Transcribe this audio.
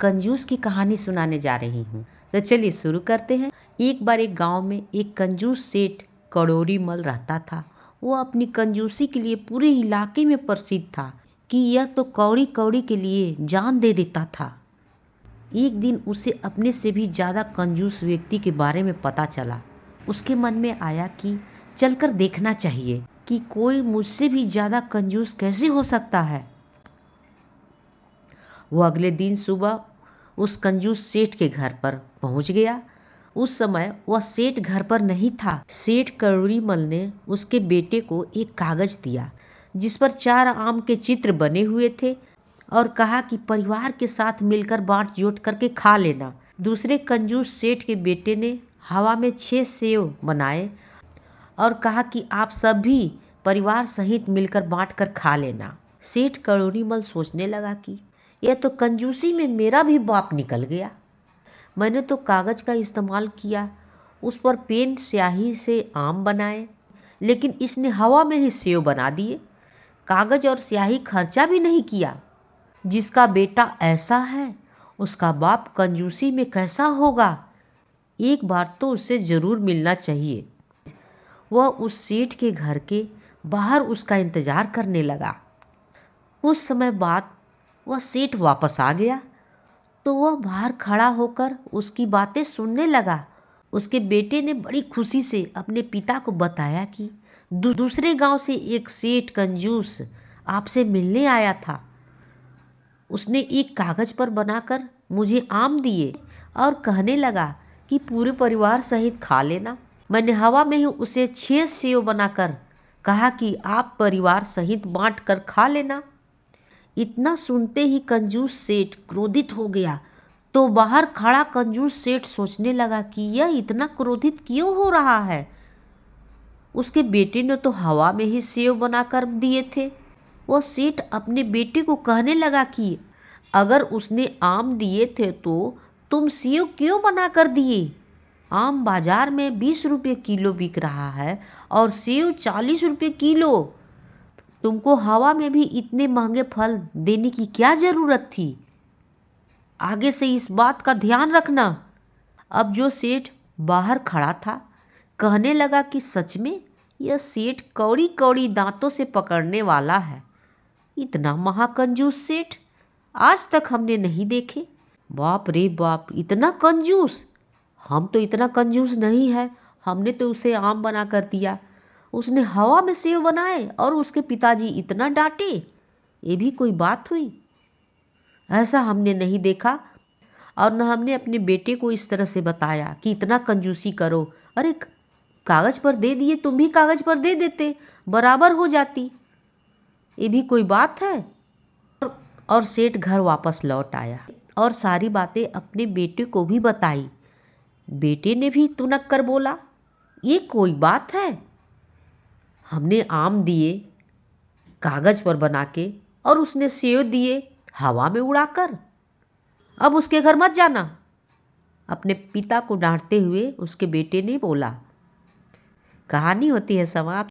कंजूस की कहानी सुनाने जा रही हूँ। तो चलिए शुरू करते हैं। एक बार एक गांव में एक कंजूस सेठ करोड़ी मल रहता था। वो अपनी कंजूसी के लिए पूरे इलाके में प्रसिद्ध था कि यह तो कौड़ी कौड़ी के लिए जान दे देता था। एक दिन उसे अपने से भी ज़्यादा कंजूस व्यक्ति के बारे में पता चला। उसके मन में आया कि चलकर देखना चाहिए कि कोई मुझसे भी ज़्यादा कंजूस कैसे हो सकता है। वो अगले दिन सुबह उस कंजूस सेठ के घर पर पहुंच गया। उस समय वह सेठ घर पर नहीं था। सेठ करोड़ीमल ने उसके बेटे को एक कागज दिया जिस पर 4 आम के चित्र बने हुए थे और कहा कि परिवार के साथ मिलकर बांट जोट करके खा लेना। दूसरे कंजूस सेठ के बेटे ने हवा में 6 सेव बनाए और कहा कि आप सभी परिवार सहित मिलकर बांट कर खा लेना। सेठ करोड़ीमल सोचने लगा कि यह तो कंजूसी में मेरा भी बाप निकल गया। मैंने तो कागज़ का इस्तेमाल किया, उस पर पेन स्याही से आम बनाए, लेकिन इसने हवा में ही सेव बना दिए। कागज़ और स्याही खर्चा भी नहीं किया। जिसका बेटा ऐसा है उसका बाप कंजूसी में कैसा होगा। एक बार तो उससे ज़रूर मिलना चाहिए। वह उस सेठ के घर के बाहर उसका इंतज़ार करने लगा। कुछ समय बाद वह सेठ वापस आ गया तो वह बाहर खड़ा होकर उसकी बातें सुनने लगा। उसके बेटे ने बड़ी खुशी से अपने पिता को बताया कि दूसरे गांव से एक सेठ कंजूस आपसे मिलने आया था। उसने एक कागज़ पर बनाकर मुझे आम दिए और कहने लगा कि पूरे परिवार सहित खा लेना। मैंने हवा में ही उसे 6 सेव बनाकर कहा कि आप परिवार सहित बांट कर खा लेना। इतना सुनते ही कंजूस सेठ क्रोधित हो गया। तो बाहर खड़ा कंजूस सेठ सोचने लगा कि यह इतना क्रोधित क्यों हो रहा है। उसके बेटे ने तो हवा में ही सेव बनाकर दिए थे। वह सेठ अपने बेटे को कहने लगा कि अगर उसने आम दिए थे तो तुम सेव क्यों बनाकर दिए। आम बाजार में 20 रुपये किलो बिक रहा है और सेव 40 रुपये किलो। तुमको हवा में भी इतने महंगे फल देने की क्या ज़रूरत थी। आगे से इस बात का ध्यान रखना। अब जो सेठ बाहर खड़ा था कहने लगा कि सच में यह सेठ कौड़ी कौड़ी दांतों से पकड़ने वाला है। इतना महाकंजूस सेठ आज तक हमने नहीं देखे। बाप रे बाप, इतना कंजूस। हम तो इतना कंजूस नहीं है। हमने तो उसे आम बना कर दिया, उसने हवा में सेव बनाए और उसके पिताजी इतना डांटे। ये भी कोई बात हुई। ऐसा हमने नहीं देखा और न हमने अपने बेटे को इस तरह से बताया कि इतना कंजूसी करो। अरे कागज़ पर दे दिए, तुम भी कागज़ पर दे देते, बराबर हो जाती। ये भी कोई बात है। और सेठ घर वापस लौट आया और सारी बातें अपने बेटे को भी बताई। बेटे ने भी तुनक कर बोला, ये कोई बात है। हमने आम दिए कागज़ पर बना के और उसने सेव दिए हवा में उड़ाकर। अब उसके घर मत जाना। अपने पिता को डांटते हुए उसके बेटे ने बोला। कहानी होती है समाप्त।